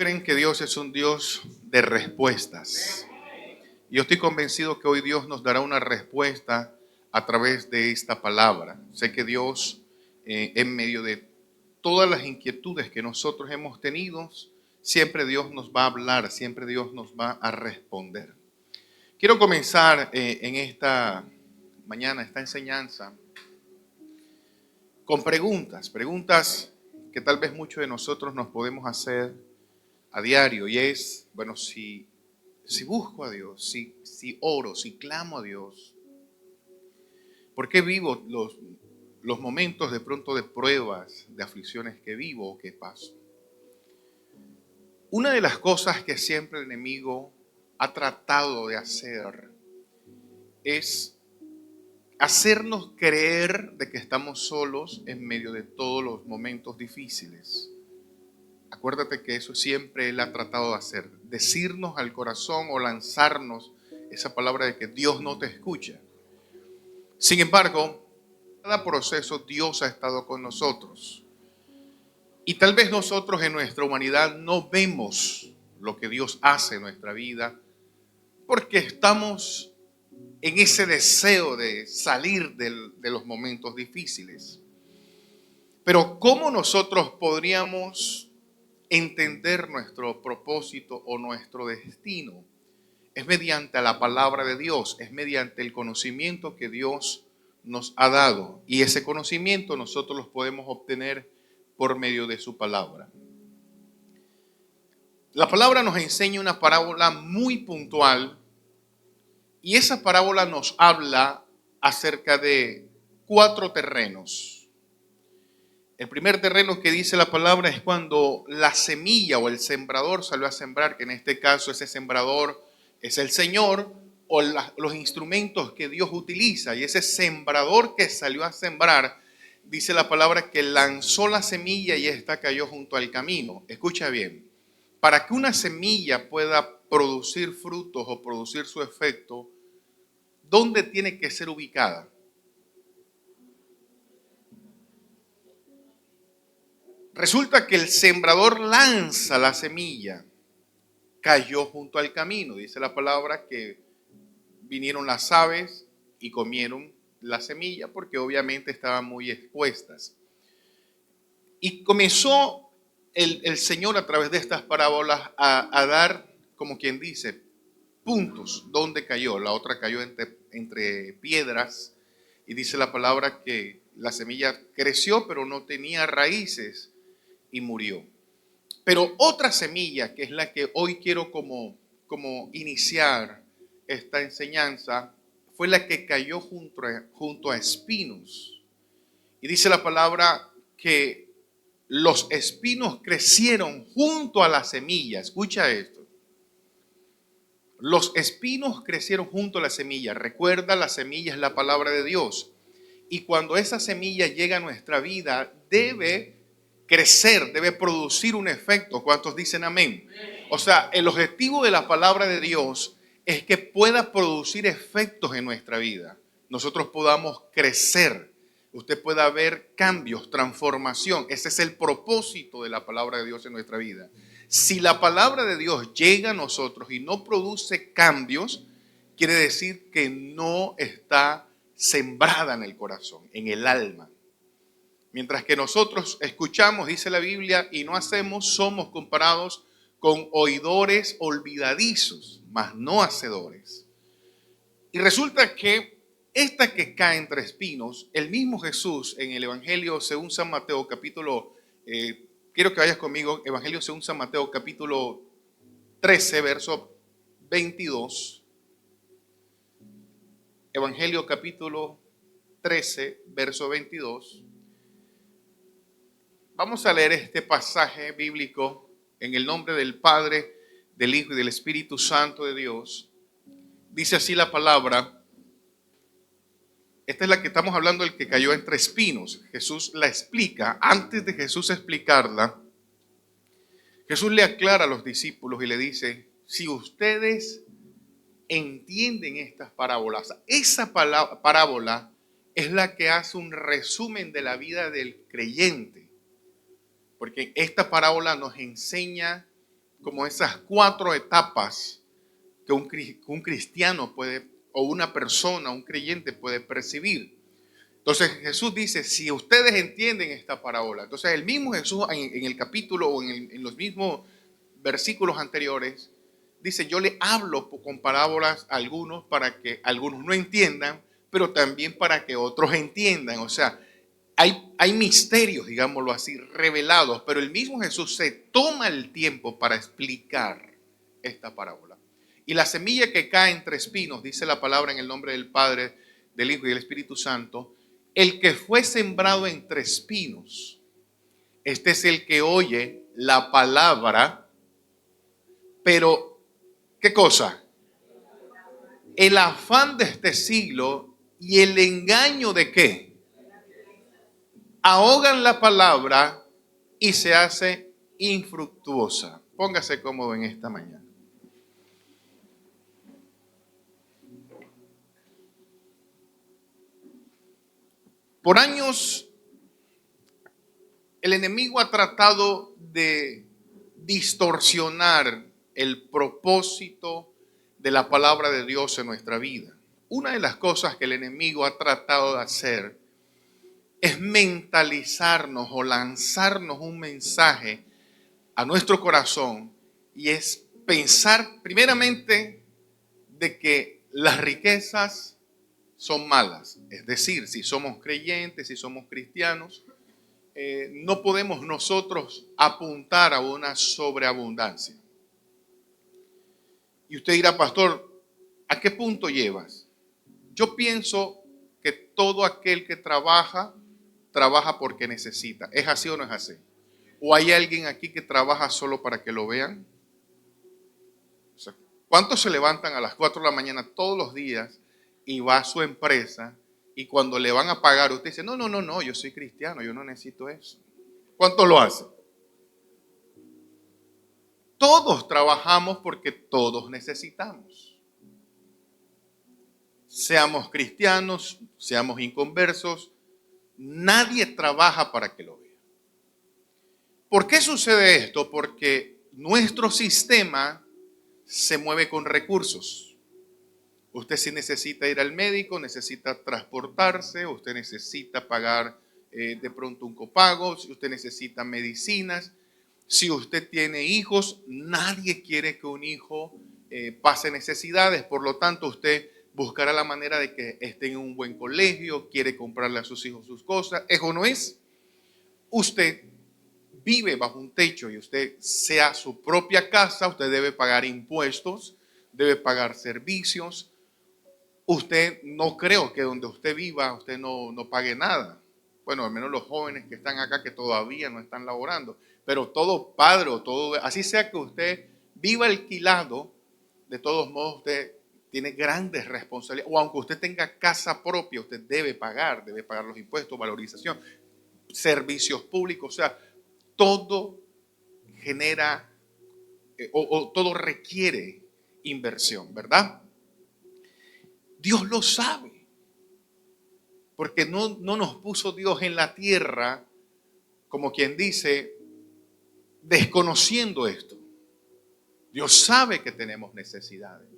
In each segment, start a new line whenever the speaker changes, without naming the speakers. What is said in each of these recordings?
creen que Dios es un Dios de respuestas? Yo estoy convencido que hoy Dios nos dará una respuesta a través de esta palabra. Sé que Dios, en medio de todas las inquietudes que nosotros hemos tenido, siempre Dios nos va a hablar, siempre Dios nos va a responder. Quiero comenzar en esta mañana, esta enseñanza, con preguntas que tal vez muchos de nosotros nos podemos hacer a diario. Y es, bueno, si busco a Dios, si oro, si clamo a Dios, ¿por qué vivo los momentos de pronto de pruebas, de aflicciones que vivo o que paso? Una de las cosas que siempre el enemigo ha tratado de hacer es hacernos creer de que estamos solos en medio de todos los momentos difíciles. Acuérdate que eso siempre él ha tratado de hacer, decirnos al corazón o lanzarnos esa palabra de que Dios no te escucha. Sin embargo, en cada proceso Dios ha estado con nosotros. Y tal vez nosotros en nuestra humanidad no vemos lo que Dios hace en nuestra vida porque estamos en ese deseo de salir de los momentos difíciles. Pero ¿cómo nosotros podríamos entender nuestro propósito o nuestro destino? Es mediante la palabra de Dios, es mediante el conocimiento que Dios nos ha dado. Y ese conocimiento nosotros lo podemos obtener por medio de su palabra. La palabra nos enseña una parábola muy puntual. Y esa parábola nos habla acerca de 4 terrenos. El primer terreno que dice la palabra es cuando la semilla o el sembrador salió a sembrar, que en este caso ese sembrador es el Señor o los instrumentos que Dios utiliza. Y ese sembrador que salió a sembrar, dice la palabra que lanzó la semilla y esta cayó junto al camino. Escucha bien, para que una semilla pueda producir frutos o producir su efecto, ¿dónde tiene que ser ubicada? Resulta que el sembrador lanza la semilla, cayó junto al camino. Dice la palabra que vinieron las aves y comieron la semilla porque obviamente estaban muy expuestas. Y comenzó el Señor a través de estas parábolas a dar, como quien dice, puntos donde cayó. La otra cayó entre piedras. Y dice la palabra que la semilla creció, pero no tenía raíces y murió. Pero otra semilla, que es la que hoy quiero como iniciar esta enseñanza, fue la que cayó junto a espinos. Y dice la palabra que los espinos crecieron junto a la semilla. Escucha esto. Los espinos crecieron junto a la semilla. Recuerda, la semilla es la palabra de Dios. Y cuando esa semilla llega a nuestra vida, debe crecer, debe producir un efecto. ¿Cuántos dicen amén? O sea, el objetivo de la palabra de Dios es que pueda producir efectos en nuestra vida. Nosotros podamos crecer. Usted pueda ver cambios, transformación. Ese es el propósito de la palabra de Dios en nuestra vida. Si la palabra de Dios llega a nosotros y no produce cambios, quiere decir que no está sembrada en el corazón, en el alma. Mientras que nosotros escuchamos, dice la Biblia, y no hacemos, somos comparados con oidores olvidadizos, mas no hacedores. Y resulta que esta que cae entre espinos, el mismo Jesús en el Evangelio según San Mateo capítulo, quiero que vayas conmigo, Evangelio según San Mateo capítulo 13, verso 22. Evangelio capítulo 13, verso 22. Vamos a leer este pasaje bíblico en el nombre del Padre, del Hijo y del Espíritu Santo de Dios. Dice así la palabra. Esta es la que estamos hablando, el que cayó entre espinos. Jesús la explica. Antes de Jesús explicarla, Jesús le aclara a los discípulos y le dice, si ustedes entienden estas parábolas, esa parábola es la que hace un resumen de la vida del creyente. Porque esta parábola nos enseña como esas 4 etapas que un cristiano puede, o una persona, un creyente puede percibir. Entonces Jesús dice, si ustedes entienden esta parábola, entonces el mismo Jesús en el capítulo o en los mismos versículos anteriores, dice, yo le hablo con parábolas a algunos para que algunos no entiendan, pero también para que otros entiendan. O sea, hay misterios, digámoslo así, revelados, pero el mismo Jesús se toma el tiempo para explicar esta parábola. Y la semilla que cae entre espinos, dice la palabra en el nombre del Padre, del Hijo y del Espíritu Santo, el que fue sembrado entre espinos, este es el que oye la palabra, pero ¿qué cosa? El afán de este siglo y el engaño de ¿qué? Ahogan la palabra y se hace infructuosa. Póngase cómodo en esta mañana. Por años, el enemigo ha tratado de distorsionar el propósito de la palabra de Dios en nuestra vida. Una de las cosas que el enemigo ha tratado de hacer es mentalizarnos o lanzarnos un mensaje a nuestro corazón, y es pensar primeramente de que las riquezas son malas. Es decir, si somos creyentes, si somos cristianos, no podemos nosotros apuntar a una sobreabundancia. Y usted dirá, pastor, ¿a qué punto llevas? Yo pienso que todo aquel que trabaja porque necesita. ¿Es así o no es así? ¿O hay alguien aquí que trabaja solo para que lo vean? O sea, ¿cuántos se levantan a las 4 de la mañana todos los días y va a su empresa y cuando le van a pagar usted dice, no, yo soy cristiano, yo no necesito eso? ¿Cuántos lo hacen? Todos trabajamos porque todos necesitamos. Seamos cristianos, seamos inconversos, nadie trabaja para que lo vea. ¿Por qué sucede esto? Porque nuestro sistema se mueve con recursos. Usted sí necesita ir al médico, necesita transportarse, usted necesita pagar de pronto un copago, si usted necesita medicinas, si usted tiene hijos, nadie quiere que un hijo pase necesidades, por lo tanto usted buscará la manera de que esté en un buen colegio, quiere comprarle a sus hijos sus cosas. ¿Eso no es? Usted vive bajo un techo y usted sea su propia casa, usted debe pagar impuestos, debe pagar servicios. Usted no creo que donde usted viva usted no pague nada. Bueno, al menos los jóvenes que están acá que todavía no están laborando. Pero todo padre o todo, así sea que usted viva alquilado, de todos modos usted tiene grandes responsabilidades. O aunque usted tenga casa propia, usted debe pagar los impuestos, valorización, servicios públicos. O sea, todo genera o todo requiere inversión, ¿verdad? Dios lo sabe, porque no nos puso Dios en la tierra, como quien dice, desconociendo esto. Dios sabe que tenemos necesidades.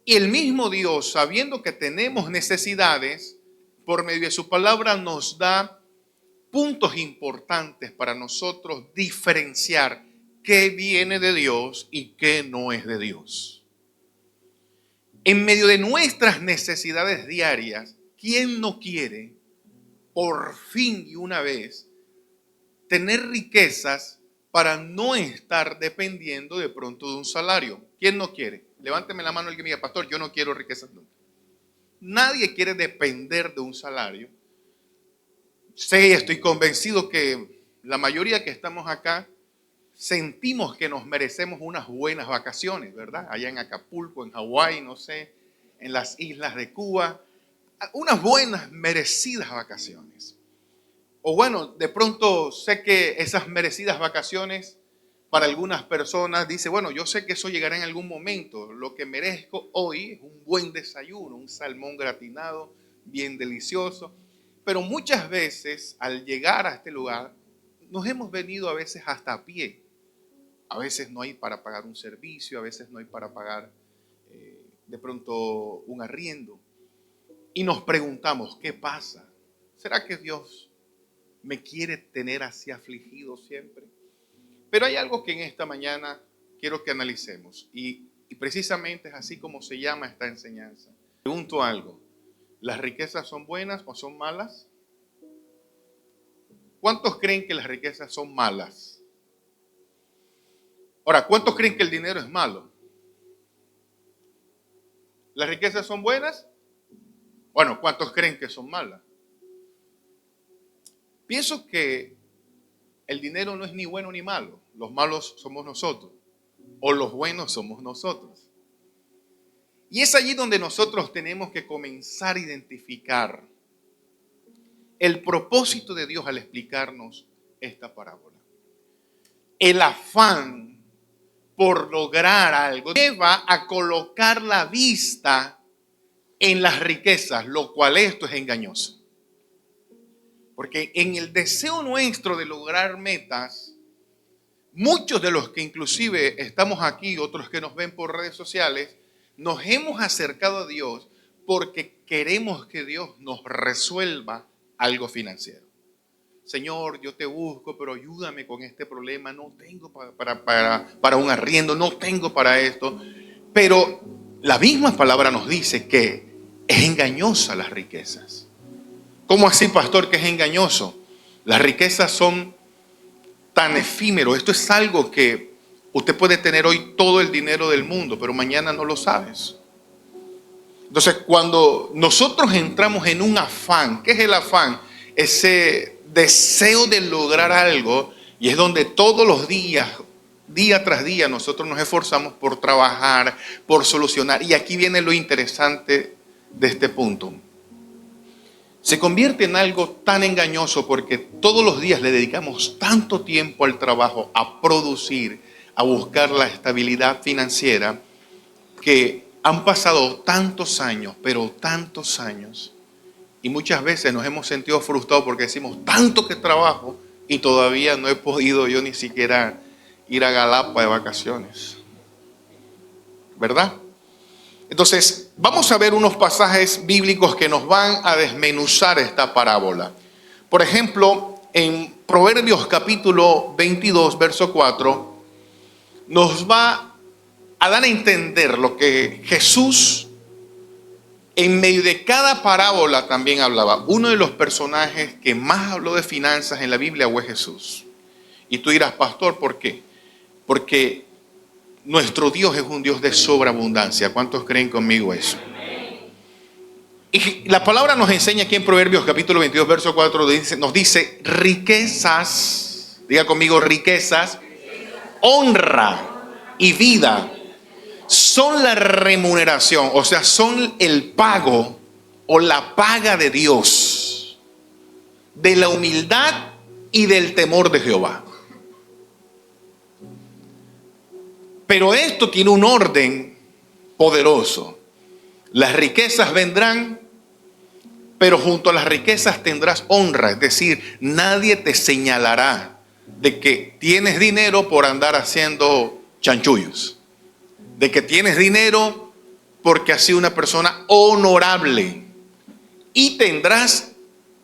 Y el mismo Dios, sabiendo que tenemos necesidades, por medio de su palabra nos da puntos importantes para nosotros diferenciar qué viene de Dios y qué no es de Dios. En medio de nuestras necesidades diarias, ¿quién no quiere por fin y una vez tener riquezas para no estar dependiendo de pronto de un salario? ¿Quién no quiere? Levánteme la mano el que me diga, pastor, yo no quiero riquezas nunca. Nadie quiere depender de un salario. Sí, estoy convencido que la mayoría que estamos acá sentimos que nos merecemos unas buenas vacaciones, ¿verdad? Allá en Acapulco, en Hawái, no sé, en las islas de Cuba, unas buenas, merecidas vacaciones. O bueno, de pronto sé que esas merecidas vacaciones para algunas personas dice, bueno, yo sé que eso llegará en algún momento. Lo que merezco hoy es un buen desayuno, un salmón gratinado, bien delicioso. Pero muchas veces al llegar a este lugar, nos hemos venido a veces hasta a pie. A veces no hay para pagar un servicio, a veces no hay para pagar de pronto un arriendo. Y nos preguntamos, ¿qué pasa? ¿Será que Dios me quiere tener así afligido siempre? Pero hay algo que en esta mañana quiero que analicemos. Y precisamente es así como se llama esta enseñanza. Pregunto algo. ¿Las riquezas son buenas o son malas? ¿Cuántos creen que las riquezas son malas? Ahora, ¿cuántos creen que el dinero es malo? ¿Las riquezas son buenas? Bueno, ¿cuántos creen que son malas? Pienso que el dinero no es ni bueno ni malo. Los malos somos nosotros. O los buenos somos nosotros. Y es allí donde nosotros tenemos que comenzar a identificar el propósito de Dios al explicarnos esta parábola. El afán por lograr algo lleva a colocar la vista en las riquezas, lo cual esto es engañoso. Porque en el deseo nuestro de lograr metas, muchos de los que inclusive estamos aquí, otros que nos ven por redes sociales, nos hemos acercado a Dios porque queremos que Dios nos resuelva algo financiero. Señor, yo te busco, pero ayúdame con este problema. No tengo para un arriendo, no tengo para esto. Pero la misma palabra nos dice que es engañosa las riquezas. ¿Cómo así, pastor, que es engañoso? Las riquezas son tan efímero. Esto es algo que usted puede tener hoy todo el dinero del mundo, pero mañana no lo sabes. Entonces, cuando nosotros entramos en un afán, ¿qué es el afán? Ese deseo de lograr algo, y es donde todos los días, día tras día, nosotros nos esforzamos por trabajar, por solucionar. Y aquí viene lo interesante de este punto. Se convierte en algo tan engañoso porque todos los días le dedicamos tanto tiempo al trabajo, a producir, a buscar la estabilidad financiera, que han pasado tantos años, pero tantos años, y muchas veces nos hemos sentido frustrados porque decimos tanto que trabajo y todavía no he podido yo ni siquiera ir a Galapa de vacaciones. ¿Verdad? Entonces, vamos a ver unos pasajes bíblicos que nos van a desmenuzar esta parábola. Por ejemplo, en Proverbios capítulo 22, verso 4, nos va a dar a entender lo que Jesús, en medio de cada parábola, también hablaba. Uno de los personajes que más habló de finanzas en la Biblia fue Jesús. Y tú dirás, pastor, ¿por qué? Porque nuestro Dios es un Dios de sobreabundancia. ¿Cuántos creen conmigo eso? Y la palabra nos enseña aquí en Proverbios capítulo 22, verso 4, nos dice riquezas, diga conmigo riquezas, honra y vida son la remuneración, o sea, son el pago o la paga de Dios, de la humildad y del temor de Jehová. Pero esto tiene un orden poderoso. Las riquezas vendrán, pero junto a las riquezas tendrás honra. Es decir, nadie te señalará de que tienes dinero por andar haciendo chanchullos. De que tienes dinero porque has sido una persona honorable. Y tendrás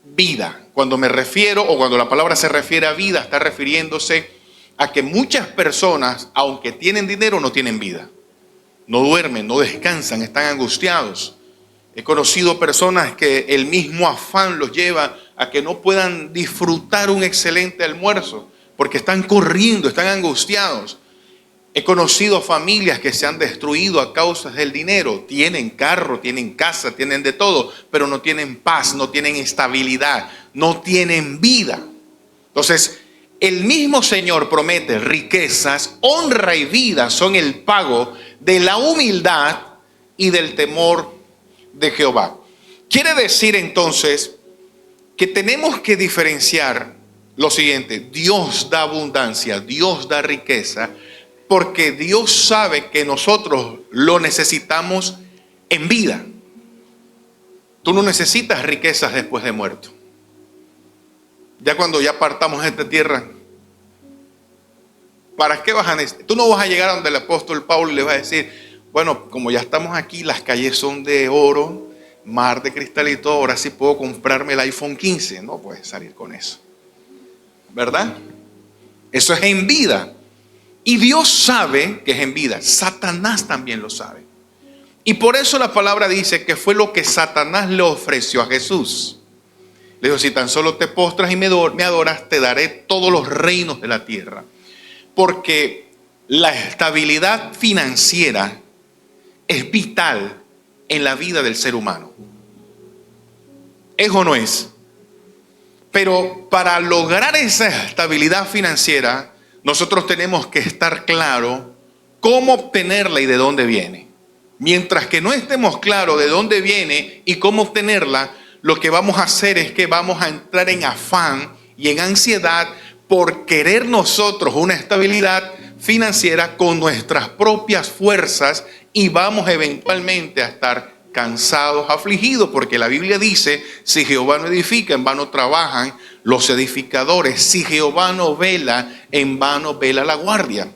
vida. Cuando me refiero, o cuando la palabra se refiere a vida, está refiriéndose a que muchas personas, aunque tienen dinero, no tienen vida. No duermen, no descansan, están angustiados. He conocido personas que el mismo afán los lleva a que no puedan disfrutar un excelente almuerzo porque están corriendo, están angustiados. He conocido familias que se han destruido a causa del dinero. Tienen carro, tienen casa, tienen de todo, pero no tienen paz, no tienen estabilidad, no tienen vida. Entonces, el mismo Señor promete riquezas, honra y vida son el pago de la humildad y del temor de Jehová. Quiere decir entonces que tenemos que diferenciar lo siguiente: Dios da abundancia, Dios da riqueza, porque Dios sabe que nosotros lo necesitamos en vida. Tú no necesitas riquezas después de muerto. Ya cuando ya partamos de esta tierra, ¿Para qué vas a necesitar? Tú no vas a llegar a donde el apóstol Pablo y le vas a decir, bueno, como ya estamos aquí, las calles son de oro, mar de cristal y todo, ahora sí puedo comprarme el iPhone 15. No puedes salir con eso, ¿verdad? Eso es en vida. Y Dios sabe que es en vida. Satanás también lo sabe. Y por eso la palabra dice que fue lo que Satanás le ofreció a Jesús. Le dijo, si tan solo te postras y me adoras, te daré todos los reinos de la tierra. Porque la estabilidad financiera es vital en la vida del ser humano. ¿Es o no es? Pero para lograr esa estabilidad financiera, nosotros tenemos que estar claros cómo obtenerla y de dónde viene. Mientras que no estemos claros de dónde viene y cómo obtenerla, lo que vamos a hacer es que vamos a entrar en afán y en ansiedad por querer nosotros una estabilidad financiera con nuestras propias fuerzas y vamos eventualmente a estar cansados, afligidos, porque la Biblia dice, si Jehová no edifica, en vano trabajan los edificadores. Si Jehová no vela, en vano vela la guardia.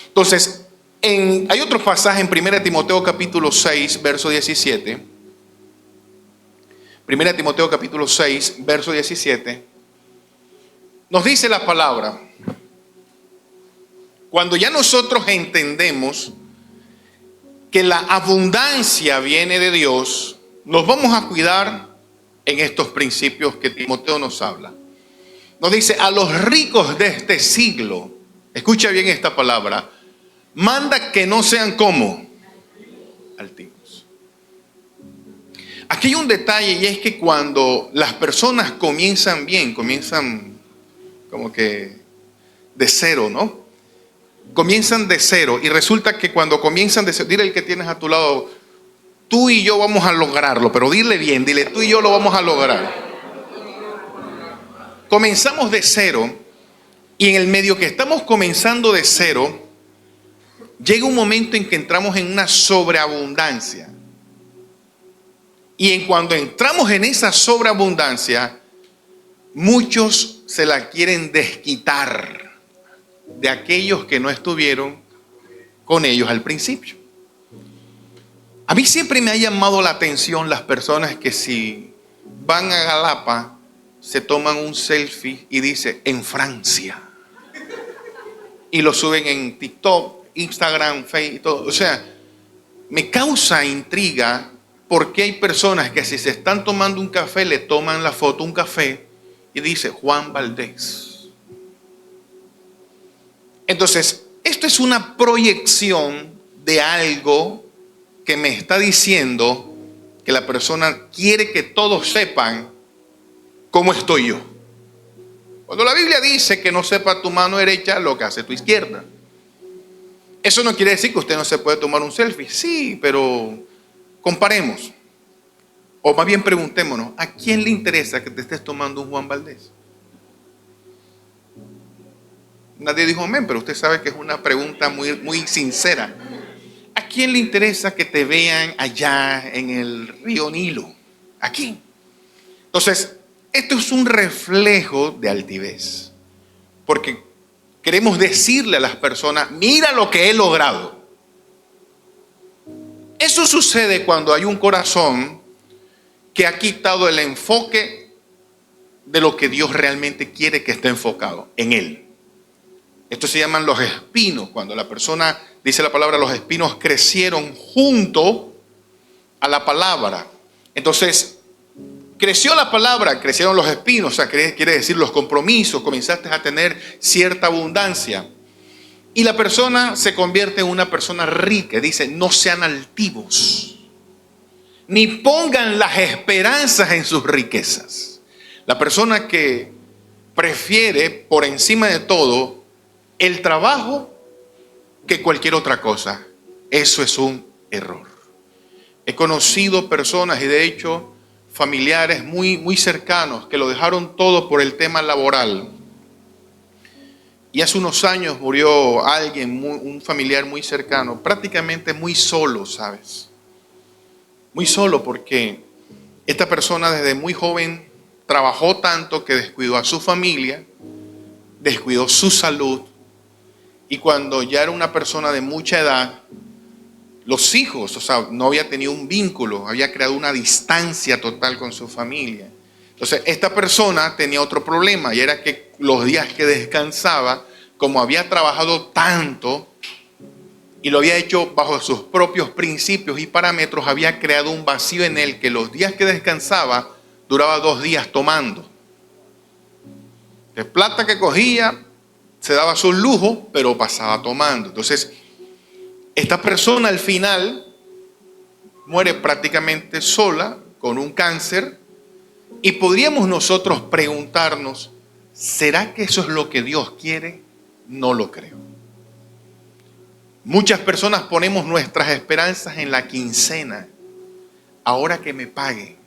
Entonces, hay otro pasaje en 1 Timoteo capítulo 6, verso 17. 1 Timoteo capítulo 6, verso 17. Nos dice la palabra, cuando ya nosotros entendemos que la abundancia viene de Dios, nos vamos a cuidar en estos principios que Timoteo nos habla. Nos dice, a los ricos de este siglo, escucha bien esta palabra, manda que no sean como altivos. Aquí hay un detalle y es que cuando las personas comienzan bien, comienzan como que de cero, ¿no? Comienzan de cero y resulta que cuando comienzan de cero, dile al que tienes a tu lado, tú y yo vamos a lograrlo, pero dile bien, dile tú y yo lo vamos a lograr. Comenzamos de cero y en el medio que estamos comenzando de cero, llega un momento en que entramos en una sobreabundancia. Y en cuando entramos en esa sobreabundancia, muchos se la quieren desquitar de aquellos que no estuvieron con ellos al principio. A mí siempre me ha llamado la atención las personas que si van a Galapa, se toman un selfie y dice en Francia. Y lo suben en TikTok, Instagram, Facebook y todo. O sea, me causa intriga porque hay personas que si se están tomando un café, le toman la foto un café y dice Juan Valdés. Entonces, esto es una proyección de algo que me está diciendo que la persona quiere que todos sepan cómo estoy yo. Cuando la Biblia dice que no sepa tu mano derecha lo que hace tu izquierda. Eso no quiere decir que usted no se puede tomar un selfie. Sí, pero comparemos. O más bien preguntémonos, ¿a quién le interesa que te estés tomando un Juan Valdés? Nadie dijo amén, pero usted sabe que es una pregunta muy, muy sincera. ¿A quién le interesa que te vean allá en el río Nilo? ¿A quién? Entonces, esto es un reflejo de altivez. Porque queremos decirle a las personas, mira lo que he logrado. Eso sucede cuando hay un corazón que ha quitado el enfoque de lo que Dios realmente quiere que esté enfocado en Él. Esto se llaman los espinos. Cuando la persona, dice la palabra, los espinos crecieron junto a la palabra. Entonces, creció la palabra, crecieron los espinos, o sea, quiere decir los compromisos, comenzaste a tener cierta abundancia. Y la persona se convierte en una persona rica. Dice, no sean altivos, ni pongan las esperanzas en sus riquezas. La persona que prefiere por encima de todo el trabajo que cualquier otra cosa, eso es un error. He conocido personas y de hecho familiares muy, muy cercanos que lo dejaron todo por el tema laboral. Y hace unos años murió alguien, un familiar muy cercano, prácticamente muy solo, ¿sabes? Muy solo porque esta persona desde muy joven trabajó tanto que descuidó a su familia, descuidó su salud Y cuando ya era una persona de mucha edad, los hijos, o sea, no había tenido un vínculo, había creado una distancia total con su familia. Entonces, esta persona tenía otro problema, y era que los días que descansaba, como había trabajado tanto y lo había hecho bajo sus propios principios y parámetros, había creado un vacío en él, que los días que descansaba duraba 2 días tomando. De plata que cogía, se daba sus lujos, pero pasaba tomando. Entonces, esta persona al final muere prácticamente sola, con un cáncer, y podríamos nosotros preguntarnos, ¿será que eso es lo que Dios quiere? No lo creo. Muchas personas ponemos nuestras esperanzas en la quincena, ahora que me pague.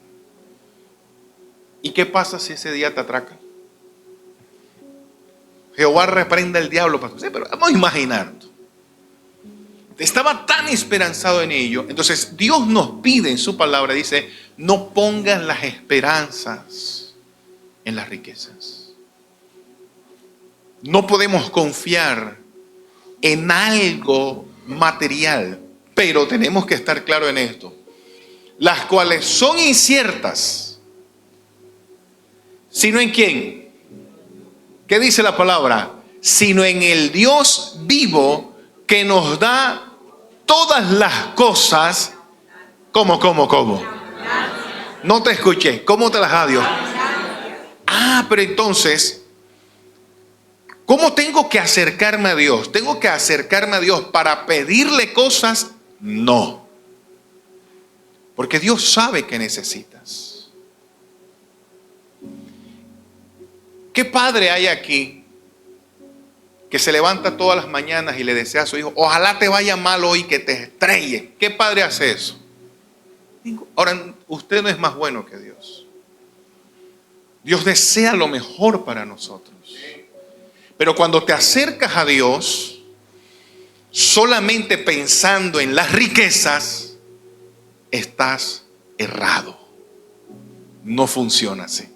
¿Y qué pasa si ese día te atracan? Jehová reprenda al diablo. Sí, pero vamos a imaginar. Estaba tan esperanzado en ello. Entonces Dios nos pide en su palabra, dice, no pongas las esperanzas en las riquezas. No podemos confiar en algo material, pero tenemos que estar claros en esto. Las cuales son inciertas, sino en quién. ¿Qué dice la palabra? Sino en el Dios vivo que nos da todas las cosas. ¿Cómo? No te escuché. ¿Cómo te las da Dios? Pero entonces, ¿cómo tengo que acercarme a Dios? ¿Tengo que acercarme a Dios para pedirle cosas? No. Porque Dios sabe que necesitas. ¿Qué padre hay aquí que se levanta todas las mañanas y le desea a su hijo, ojalá te vaya mal hoy, que te estrelle? ¿Qué padre hace eso? Ahora, usted no es más bueno que Dios. Dios desea lo mejor para nosotros. Pero cuando te acercas a Dios, solamente pensando en las riquezas, estás errado. No funciona así.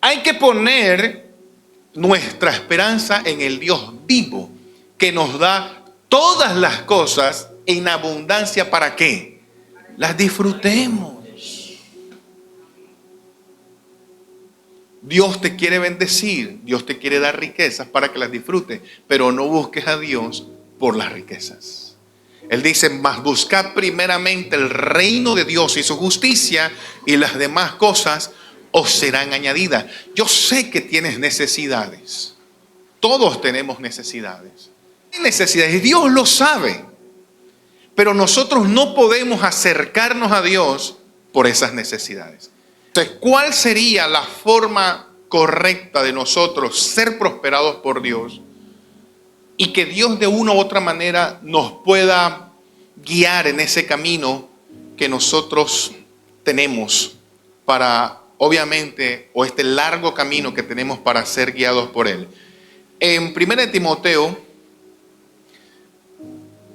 Hay que poner nuestra esperanza en el Dios vivo, que nos da todas las cosas en abundancia. ¿Para qué? Las disfrutemos. Dios te quiere bendecir, Dios te quiere dar riquezas para que las disfrutes, pero no busques a Dios por las riquezas. Él dice, mas buscad primeramente el reino de Dios y su justicia, y las demás cosas os serán añadidas. Yo sé que tienes necesidades. Todos tenemos necesidades. Hay necesidades, Dios lo sabe. Pero nosotros no podemos acercarnos a Dios por esas necesidades. Entonces, ¿cuál sería la forma correcta de nosotros ser prosperados por Dios? Y que Dios de una u otra manera nos pueda guiar en ese camino que nosotros tenemos para, obviamente, o este largo camino que tenemos para ser guiados por Él. En 1 Timoteo,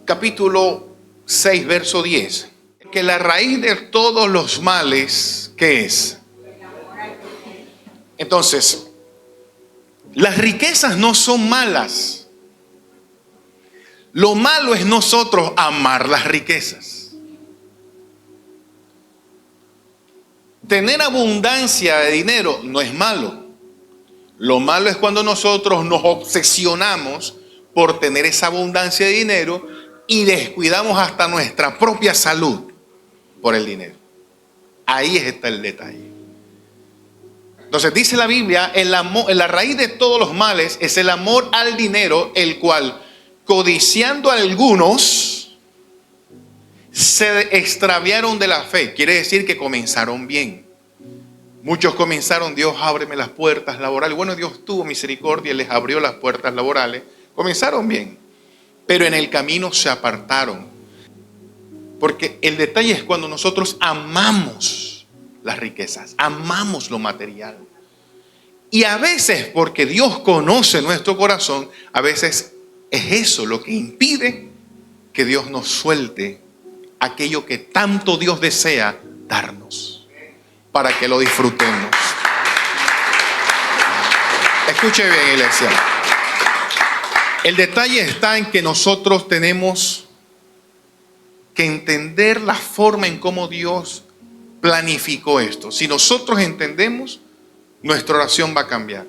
capítulo 6, verso 10, que la raíz de todos los males, ¿qué es? Entonces, las riquezas no son malas. Lo malo es nosotros amar las riquezas. Tener abundancia de dinero no es malo. Lo malo es cuando nosotros nos obsesionamos por tener esa abundancia de dinero y descuidamos hasta nuestra propia salud por el dinero. Ahí está el detalle. Entonces dice la Biblia, la raíz de todos los males es el amor al dinero, el cual, codiciando a algunos, se extraviaron de la fe. Quiere decir que comenzaron bien. Muchos comenzaron, Dios ábreme las puertas laborales. Bueno, Dios tuvo misericordia y les abrió las puertas laborales. Comenzaron bien, pero en el camino se apartaron. Porque el detalle es cuando nosotros amamos las riquezas, amamos lo material. Y a veces, porque Dios conoce nuestro corazón, a veces es eso lo que impide que Dios nos suelte aquello que tanto Dios desea darnos, para que lo disfrutemos. Escuche bien, iglesia. El detalle está en que nosotros tenemos que entender la forma en cómo Dios planificó esto. Si nosotros entendemos, nuestra oración va a cambiar.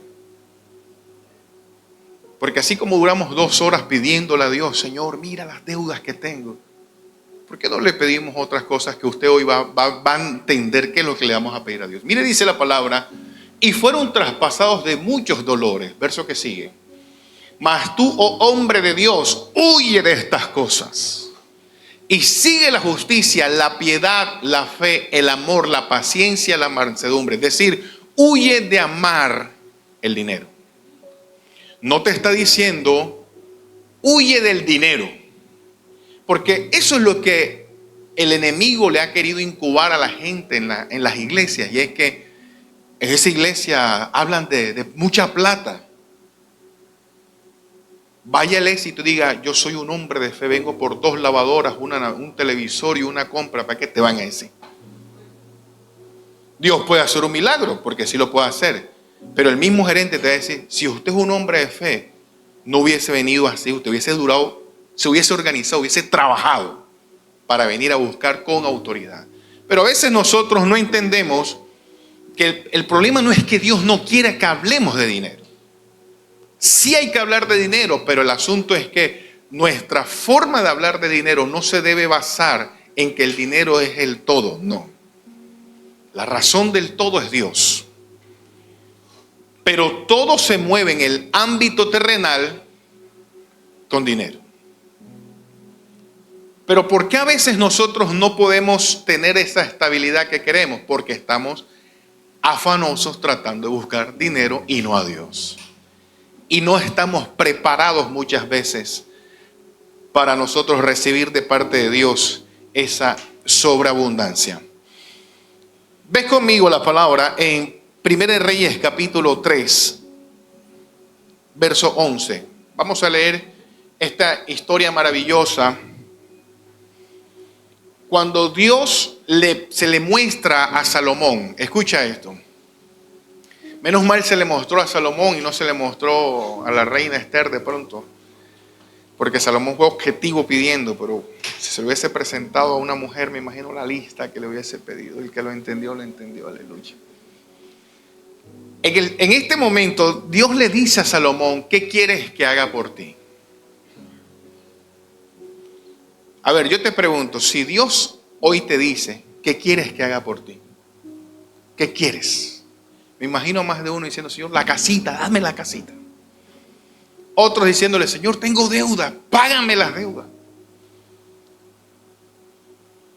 Porque así como duramos 2 horas pidiéndole a Dios, Señor, mira las deudas que tengo, ¿por qué no le pedimos otras cosas que usted hoy va a entender qué es lo que le vamos a pedir a Dios? Mire, dice la palabra, y fueron traspasados de muchos dolores. Verso que sigue. Mas tú, oh hombre de Dios, huye de estas cosas y sigue la justicia, la piedad, la fe, el amor, la paciencia, la mansedumbre. Es decir, huye de amar el dinero. No te está diciendo, huye del dinero. Porque eso es lo que el enemigo le ha querido incubar a la gente en las iglesias. Y es que en esa iglesia hablan de mucha plata. Vaya al éxito y diga, yo soy un hombre de fe, vengo por 2 lavadoras, un televisor y una compra. ¿Para qué te van a decir? Dios puede hacer un milagro, porque sí lo puede hacer. Pero el mismo gerente te va a decir, si usted es un hombre de fe, no hubiese venido así, usted hubiese durado, se hubiese organizado, hubiese trabajado para venir a buscar con autoridad. Pero a veces nosotros no entendemos que el problema no es que Dios no quiera que hablemos de dinero. Sí hay que hablar de dinero, pero el asunto es que nuestra forma de hablar de dinero no se debe basar en que el dinero es el todo, no. La razón del todo es Dios. Pero todo se mueve en el ámbito terrenal con dinero. Pero ¿por qué a veces nosotros no podemos tener esa estabilidad que queremos? Porque estamos afanosos tratando de buscar dinero y no a Dios. Y no estamos preparados muchas veces para nosotros recibir de parte de Dios esa sobreabundancia. Ves conmigo la palabra en 1 Reyes capítulo 3, verso 11. Vamos a leer esta historia maravillosa. Cuando Dios se le muestra a Salomón, escucha esto. Menos mal se le mostró a Salomón y no se le mostró a la reina Esther de pronto. Porque Salomón fue objetivo pidiendo, pero si se le hubiese presentado a una mujer, me imagino la lista que le hubiese pedido. El que lo entendió, aleluya. En este momento, Dios le dice a Salomón, ¿qué quieres que haga por ti? A ver, yo te pregunto, si Dios hoy te dice, ¿qué quieres que haga por ti? ¿Qué quieres? Me imagino más de uno diciendo, Señor, la casita, dame la casita. Otros diciéndole, Señor, tengo deuda, págame las deudas.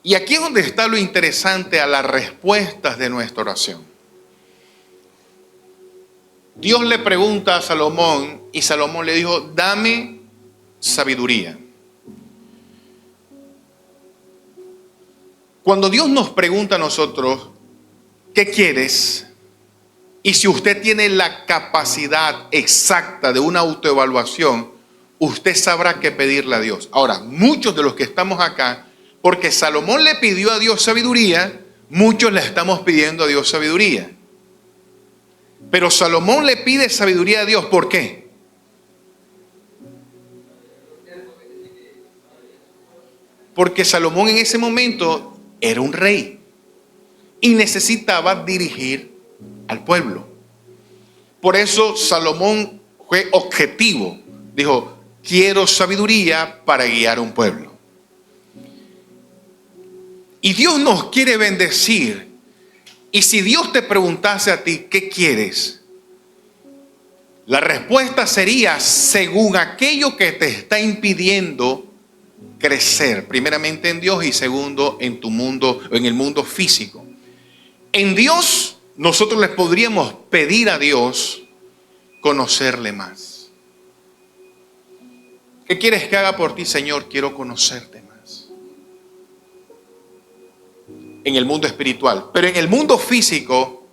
Y aquí es donde está lo interesante a las respuestas de nuestra oración. Dios le pregunta a Salomón y Salomón le dijo, dame sabiduría. Cuando Dios nos pregunta a nosotros, ¿qué quieres? Y si usted tiene la capacidad exacta de una autoevaluación, usted sabrá qué pedirle a Dios. Ahora, muchos de los que estamos acá, porque Salomón le pidió a Dios sabiduría, muchos le estamos pidiendo a Dios sabiduría. Pero Salomón le pide sabiduría a Dios, ¿por qué? Porque Salomón en ese momento era un rey y necesitaba dirigir al pueblo. Por eso Salomón fue objetivo. Dijo, quiero sabiduría para guiar un pueblo. Y Dios nos quiere bendecir. Y si Dios te preguntase a ti, ¿qué quieres? La respuesta sería, según aquello que te está impidiendo crecer. Primeramente en Dios y segundo en tu mundo, en el mundo físico. En Dios, nosotros les podríamos pedir a Dios conocerle más. ¿Qué quieres que haga por ti, Señor? Quiero conocerte más. En el mundo espiritual. Pero en el mundo físico,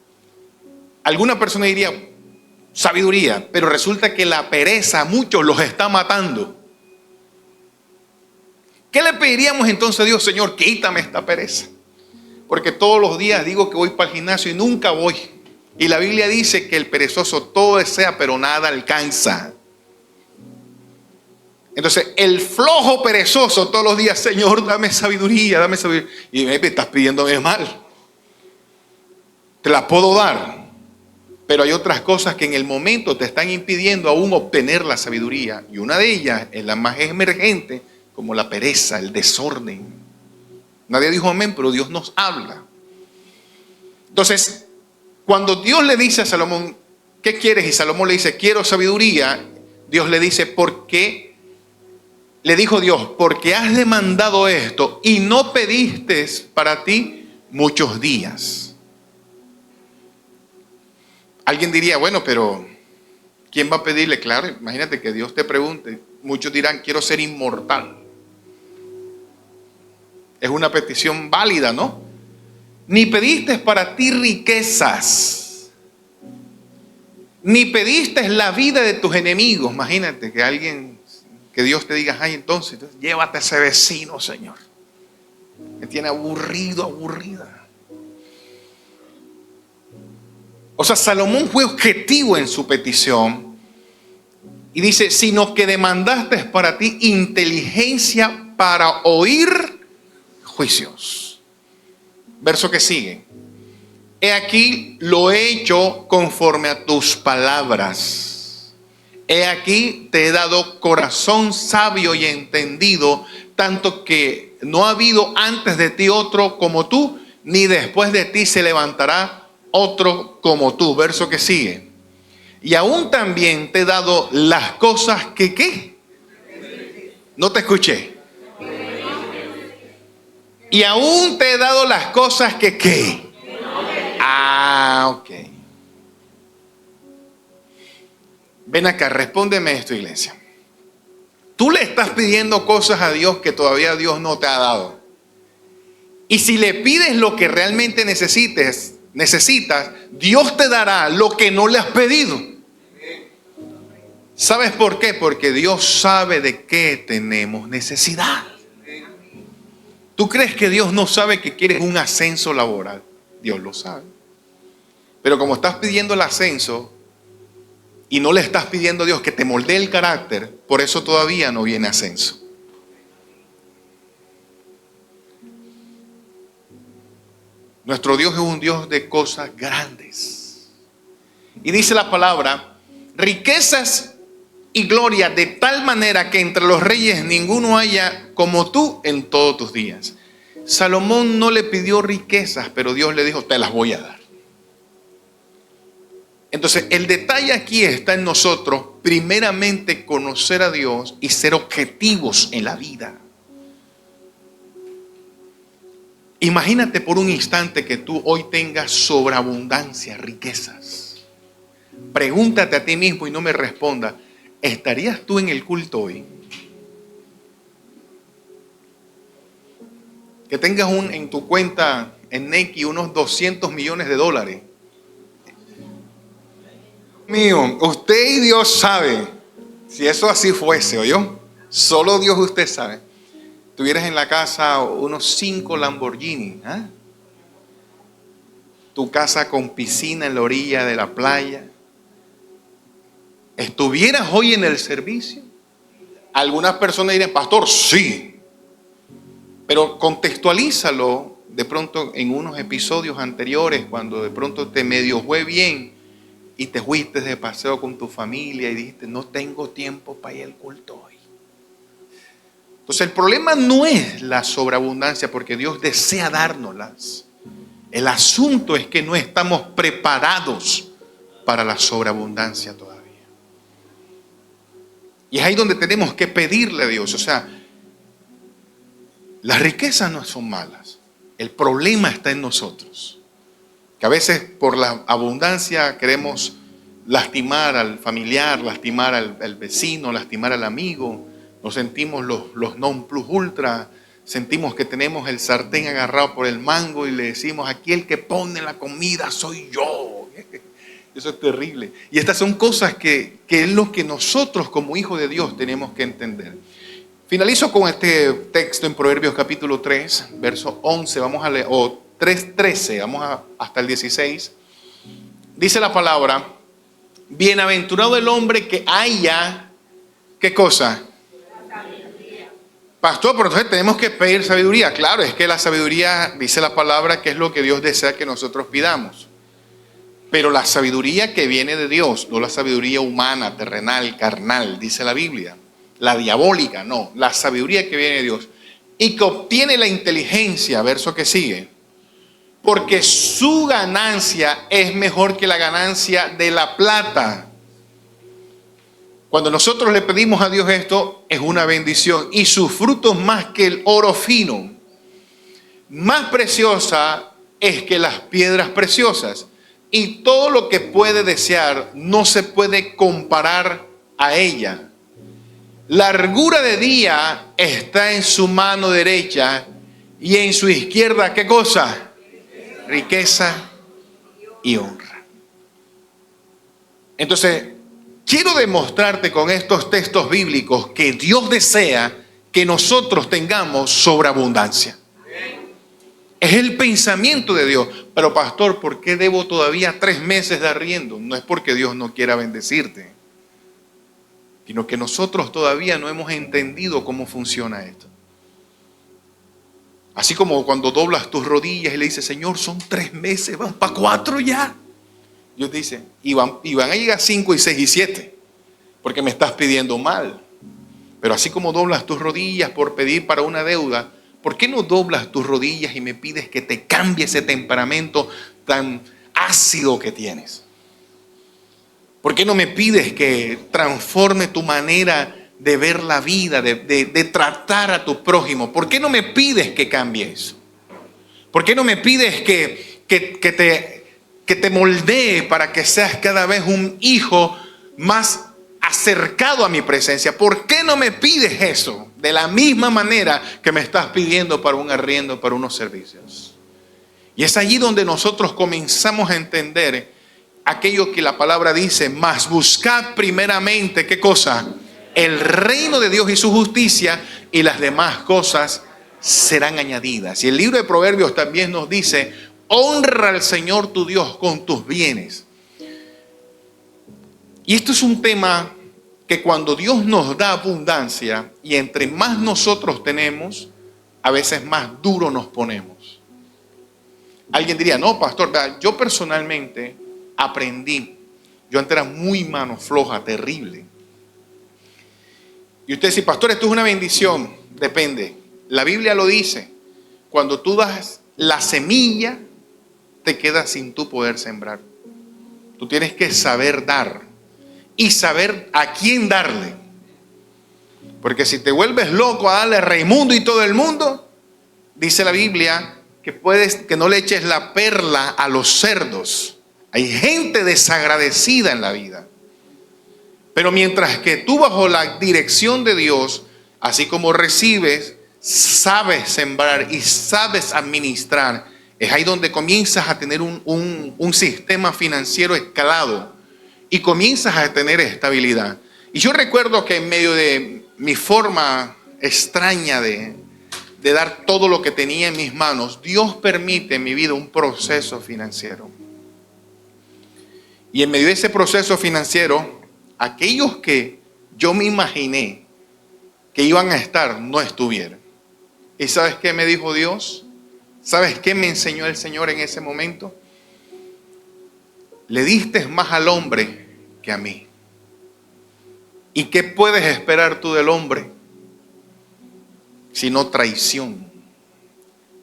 alguna persona diría sabiduría, pero resulta que la pereza a muchos los está matando. ¿Qué le pediríamos entonces a Dios? Señor, quítame esta pereza. Porque todos los días digo que voy para el gimnasio y nunca voy. Y la Biblia dice que el perezoso todo desea, pero nada alcanza. Entonces, el flojo perezoso todos los días, Señor, dame sabiduría, dame sabiduría. Y me estás pidiéndome mal. Te la puedo dar. Pero hay otras cosas que en el momento te están impidiendo aún obtener la sabiduría. Y una de ellas es la más emergente, como la pereza, el desorden. Nadie dijo amén, pero Dios nos habla. Entonces, cuando Dios le dice a Salomón, ¿qué quieres? Y Salomón le dice, quiero sabiduría. Dios le dice, ¿por qué? Le dijo Dios, porque has demandado esto y no pediste para ti muchos días. Alguien diría, bueno, pero ¿quién va a pedirle? Claro, imagínate que Dios te pregunte. Muchos dirán, quiero ser inmortal. Es una petición válida, ¿no? Ni pediste para ti riquezas, ni pediste la vida de tus enemigos. Imagínate que Dios te diga, ay, entonces llévate a ese vecino, Señor. Me tiene aburrido, aburrida. O sea, Salomón fue objetivo en su petición. Y dice, sino que demandaste para ti inteligencia para oír juicios. Verso que sigue. He aquí lo he hecho conforme a tus palabras. He aquí te he dado corazón sabio y entendido, tanto que no ha habido antes de ti otro como tú, ni después de ti se levantará otro como tú. Verso que sigue. Y aún también te he dado las cosas que ¿qué? No te escuché. Y aún te he dado las cosas que ¿qué? Ok. Ven acá, respóndeme esto, iglesia. Tú le estás pidiendo cosas a Dios que todavía Dios no te ha dado. Y si le pides lo que realmente necesitas, Dios te dará lo que no le has pedido. ¿Sabes por qué? Porque Dios sabe de qué tenemos necesidad. ¿Tú crees que Dios no sabe que quieres un ascenso laboral? Dios lo sabe. Pero como estás pidiendo el ascenso y no le estás pidiendo a Dios que te moldee el carácter, por eso todavía no viene ascenso. Nuestro Dios es un Dios de cosas grandes. Y dice la palabra, riquezas y gloria de tal manera que entre los reyes ninguno haya como tú en todos tus días. Salomón no le pidió riquezas, pero Dios le dijo, te las voy a dar. Entonces, el detalle aquí está en nosotros, primeramente conocer a Dios y ser objetivos en la vida. Imagínate por un instante que tú hoy tengas sobreabundancia, riquezas. Pregúntate a ti mismo y no me responda, ¿estarías tú en el culto hoy? Que tengas en tu cuenta en Nequi unos 200 millones de dólares. Mío, usted y Dios sabe. Si eso así fuese, ¿oyó? Solo Dios usted sabe. Tuvieras en la casa unos 5 Lamborghini, ¿eh? Tu casa con piscina en la orilla de la playa. ¿Estuvieras hoy en el servicio? Algunas personas dirían, pastor, sí. Pero contextualízalo de pronto en unos episodios anteriores, cuando de pronto te medio fue bien y te fuiste de paseo con tu familia y dijiste, no tengo tiempo para ir al culto hoy. Entonces el problema no es la sobreabundancia, porque Dios desea dárnoslas. El asunto es que no estamos preparados para la sobreabundancia todavía. Y es ahí donde tenemos que pedirle a Dios. O sea, las riquezas no son malas. El problema está en nosotros. Que a veces por la abundancia queremos lastimar al familiar, lastimar al vecino, lastimar al amigo. Nos sentimos los non plus ultra. Sentimos que tenemos el sartén agarrado por el mango y le decimos, aquí el que pone la comida soy yo. Eso es terrible. Y estas son cosas que es lo que nosotros como hijos de Dios tenemos que entender. Finalizo con este texto en Proverbios capítulo 3, verso 11, vamos a leer, o 3:13, hasta el 16. Dice la palabra, bienaventurado el hombre que haya, ¿qué cosa? Pastor, pero entonces tenemos que pedir sabiduría. Claro, es que la sabiduría, dice la palabra, que es lo que Dios desea que nosotros pidamos. Pero la sabiduría que viene de Dios, no la sabiduría humana, terrenal, carnal, dice la Biblia. La diabólica, no. La sabiduría que viene de Dios. Y que obtiene la inteligencia, verso que sigue. Porque su ganancia es mejor que la ganancia de la plata. Cuando nosotros le pedimos a Dios esto, es una bendición. Y sus frutos más que el oro fino. Más preciosa es que las piedras preciosas. Y todo lo que puede desear no se puede comparar a ella. Largura de día está en su mano derecha y en su izquierda, ¿qué cosa? Riqueza y honra. Entonces, quiero demostrarte con estos textos bíblicos que Dios desea que nosotros tengamos sobreabundancia. Es el pensamiento de Dios. Pero pastor, ¿por qué debo todavía 3 meses de arriendo? No es porque Dios no quiera bendecirte, sino que nosotros todavía no hemos entendido cómo funciona esto. Así como cuando doblas tus rodillas y le dices, Señor, son 3 meses, van para 4 ya. Dios dice, y van a llegar 5 y 6 y 7, porque me estás pidiendo mal. Pero así como doblas tus rodillas por pedir para una deuda, ¿por qué no doblas tus rodillas y me pides que te cambie ese temperamento tan ácido que tienes? ¿Por qué no me pides que transforme tu manera de ver la vida, de tratar a tu prójimo? ¿Por qué no me pides que cambie eso? ¿Por qué no me pides que te moldee para que seas cada vez un hijo más acercado a mi presencia? ¿Por qué no me pides eso de la misma manera que me estás pidiendo para un arriendo, para unos servicios? Y es allí donde nosotros comenzamos a entender aquello que la palabra dice, mas buscad primeramente, ¿qué cosa? El reino de Dios y su justicia, y las demás cosas serán añadidas. Y el libro de Proverbios también nos dice, honra al Señor tu Dios con tus bienes. Y esto es un tema que cuando Dios nos da abundancia, y entre más nosotros tenemos, a veces más duro nos ponemos. Alguien diría, no, pastor, yo personalmente aprendí. Yo antes era muy mano floja, terrible. Y usted dice, pastor, esto es una bendición. Depende. La Biblia lo dice. Cuando tú das la semilla, te quedas sin tú poder sembrar. Tú tienes que saber dar y saber a quién darle. Porque si te vuelves loco a darle a Raimundo y todo el mundo, dice la Biblia que no le eches la perla a los cerdos. Hay gente desagradecida en la vida. Pero mientras que tú bajo la dirección de Dios, así como recibes, sabes sembrar y sabes administrar, es ahí donde comienzas a tener un sistema financiero escalado y comienzas a tener estabilidad. Y yo recuerdo que en medio de mi forma extraña de dar todo lo que tenía en mis manos, Dios permite en mi vida un proceso financiero. Y en medio de ese proceso financiero, aquellos que yo me imaginé que iban a estar, no estuvieron. ¿Y sabes qué me dijo Dios? ¿Sabes qué me enseñó el Señor en ese momento? Le diste más al hombre que a mí. ¿Y qué puedes esperar tú del hombre? Sino traición,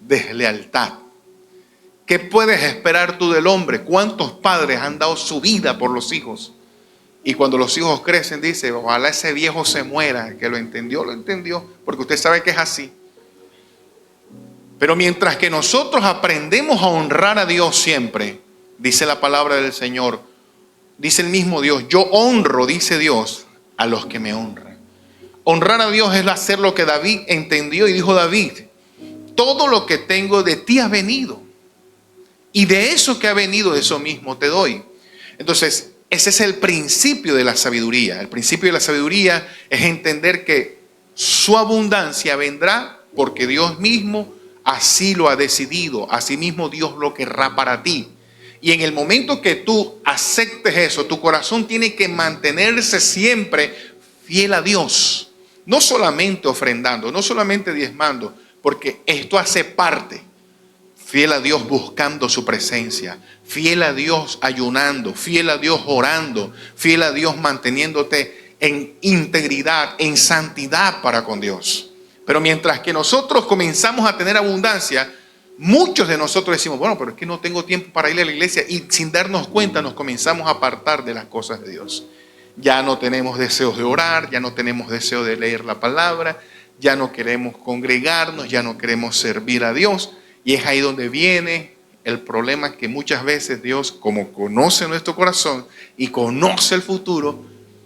deslealtad. ¿Qué puedes esperar tú del hombre? ¿Cuántos padres han dado su vida por los hijos? Y cuando los hijos crecen, dice, ojalá ese viejo se muera. El que lo entendió, porque usted sabe que es así. Pero mientras que nosotros aprendemos a honrar a Dios siempre, dice la palabra del Señor, dice el mismo Dios, yo honro, dice Dios, a los que me honran. Honrar a Dios es hacer lo que David entendió y dijo David, todo lo que tengo de ti ha venido. Y de eso que ha venido, eso mismo te doy. Entonces, ese es el principio de la sabiduría. El principio de la sabiduría es entender que su abundancia vendrá porque Dios mismo así lo ha decidido. Así mismo Dios lo querrá para ti. Y en el momento que tú aceptes eso, tu corazón tiene que mantenerse siempre fiel a Dios. No solamente ofrendando, no solamente diezmando, porque esto hace parte. Fiel a Dios buscando su presencia, fiel a Dios ayunando, fiel a Dios orando, fiel a Dios manteniéndote en integridad, en santidad para con Dios. Pero mientras que nosotros comenzamos a tener abundancia, muchos de nosotros decimos, bueno, pero es que no tengo tiempo para ir a la iglesia, y sin darnos cuenta nos comenzamos a apartar de las cosas de Dios. Ya no tenemos deseos de orar, ya no tenemos deseo de leer la palabra, ya no queremos congregarnos, ya no queremos servir a Dios. Y es ahí donde viene el problema, que muchas veces Dios, como conoce nuestro corazón y conoce el futuro,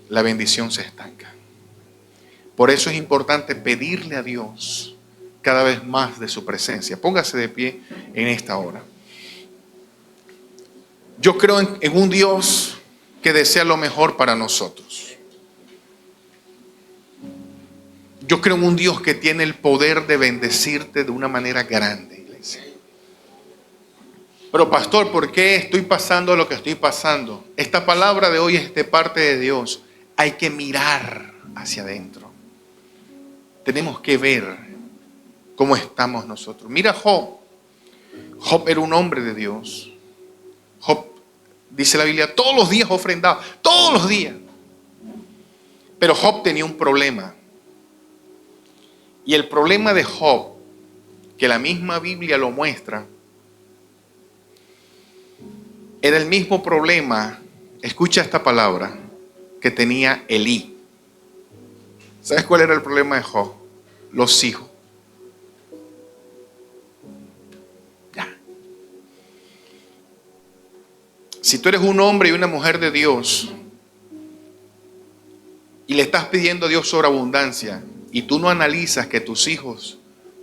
la bendición se estanca. Por eso es importante pedirle a Dios cada vez más de su presencia. Póngase de pie en esta hora. Yo creo en un Dios que desea lo mejor para nosotros. Yo creo en un Dios que tiene el poder de bendecirte de una manera grande, iglesia. Pero pastor, ¿por qué estoy pasando lo que estoy pasando? Esta palabra de hoy es de parte de Dios. Hay que mirar hacia adentro. Tenemos que ver cómo estamos nosotros. Mira Job. Job era un hombre de Dios. Job, dice la Biblia, todos los días ofrendaba, todos los días. Pero Job tenía un problema. Y el problema de Job, que la misma Biblia lo muestra, era el mismo problema, escucha esta palabra, que tenía Elí. ¿Sabes cuál era el problema de Job? Los hijos. Ya. Si tú eres un hombre y una mujer de Dios y le estás pidiendo a Dios sobreabundancia y tú no analizas que tus hijos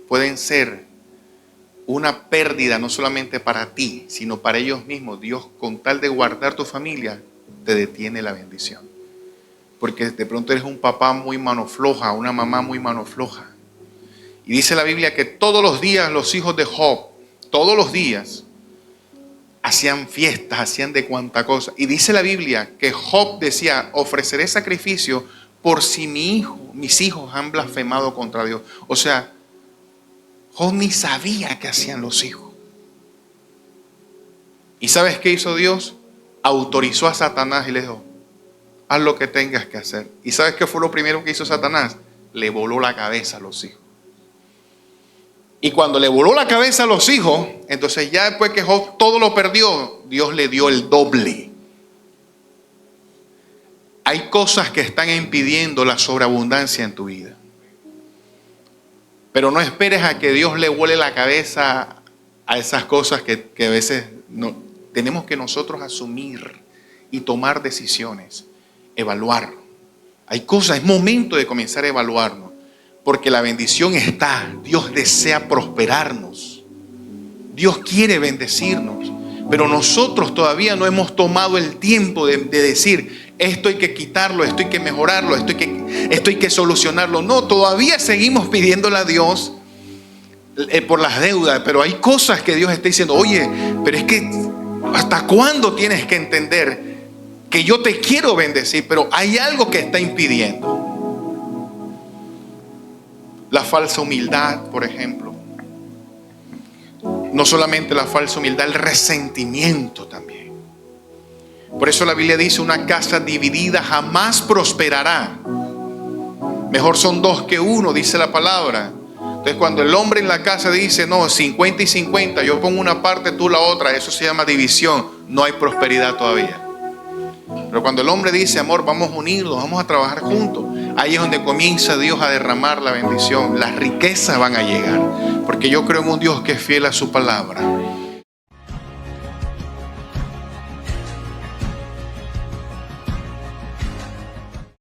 pueden ser una pérdida no solamente para ti, sino para ellos mismos, Dios, con tal de guardar tu familia, te detiene la bendición. Porque de pronto eres un papá muy mano floja, una mamá muy mano floja. Y dice la Biblia que todos los días los hijos de Job, todos los días, hacían fiestas, hacían de cuanta cosa. Y dice la Biblia que Job decía, ofreceré sacrificio por si mis hijos han blasfemado contra Dios. O sea, Job ni sabía qué hacían los hijos. ¿Y sabes qué hizo Dios? Autorizó a Satanás y le dijo, haz lo que tengas que hacer. ¿Y sabes qué fue lo primero que hizo Satanás? Le voló la cabeza a los hijos. Y cuando le voló la cabeza a los hijos, entonces ya después que Job todo lo perdió, Dios le dio el doble. Hay cosas que están impidiendo la sobreabundancia en tu vida. Pero no esperes a que Dios le vuele la cabeza a esas cosas que a veces no, tenemos que nosotros asumir y tomar decisiones, evaluar. Hay cosas, es momento de comenzar a evaluarnos, porque la bendición está. Dios desea prosperarnos. Dios quiere bendecirnos, pero nosotros todavía no hemos tomado el tiempo de decir, esto hay que quitarlo, esto hay que mejorarlo, esto hay que solucionarlo. No, todavía seguimos pidiéndole a Dios por las deudas, pero hay cosas que Dios está diciendo, oye, pero es que ¿hasta cuándo tienes que entender que yo te quiero bendecir, pero hay algo que está impidiendo? La falsa humildad, por ejemplo. No solamente la falsa humildad, el resentimiento también. Por eso la Biblia dice, una casa dividida jamás prosperará. Mejor son dos que uno, dice la palabra. Entonces cuando el hombre en la casa dice, no, 50 y 50, yo pongo una parte, tú la otra, eso se llama división. No hay prosperidad todavía. Pero cuando el hombre dice, amor, vamos a unirnos, vamos a trabajar juntos, ahí es donde comienza Dios a derramar la bendición. Las riquezas van a llegar, porque yo creo en un Dios que es fiel a su palabra.